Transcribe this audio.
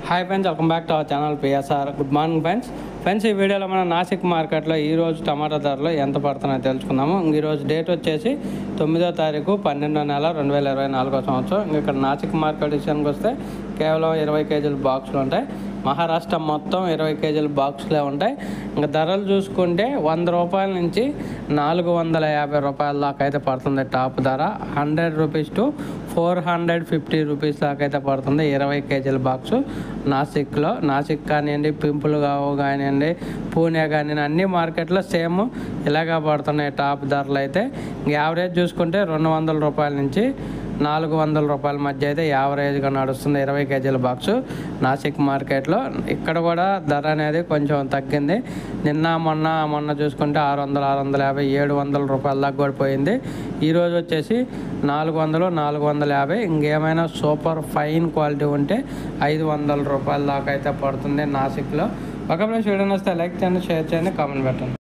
Hi friends, welcome back to our channel PSR. Good morning friends ఈ వీడియోలో మనం నాసిక్ మార్కెట్లో ఈరోజు టమాటా ధరలు ఎంత పడుతున్నాయో తెలుసుకుందాము. ఈరోజు డేట్ వచ్చేసి 9వ తారీఖు 12వ నెల 2024 సంవత్సరం. ఇక్కడ నాసిక్ మార్కెట్ విషయానికి వస్తే కేవలం 20 కేజీల బాక్సులు ఉంటాయి. మహారాష్ట్ర మొత్తం 20 కేజీల బాక్సులే ఉంటాయి. ఇంకా ధరలు చూసుకుంటే 100 రూపాయల నుంచి 450 రూపాయల దాకా అయితే పడుతుంది. టాప్ ధర 100 రూపీస్ టు 450 రూపీస్ దాకా అయితే పడుతుంది 20 కేజీల బాక్సు నాసిక్లో. నాసిక్ కానివ్వండి, పింపుల్ కానివ్వండి, పూణే కానివ్వండి, అన్ని మార్కెట్లో సేమ్ ఇలాగా పడుతున్నాయి టాప్ ధరలు అయితే. యావరేజ్ చూసుకుంటే 200 రూపాయల నుంచి 400 రూపాయల మధ్య అయితే యావరేజ్గా నడుస్తుంది 20 కేజీల బాక్సు నాసిక్ మార్కెట్లో. ఇక్కడ కూడా ధర అనేది కొంచెం తగ్గింది. నిన్న మొన్న చూసుకుంటే 600, 650, 700 రూపాయల దాకా కూడా పోయింది. ఈరోజు వచ్చేసి 400, 450. ఇంకేమైనా సూపర్ ఫైన్ క్వాలిటీ ఉంటే 500 రూపాయల దాకా అయితే పడుతుంది నాసిక్లో. ఒక ప్లేస్ వీడియో వస్తే లైక్ చేయండి, షేర్ చేయండి, కామెంట్ పెట్టండి.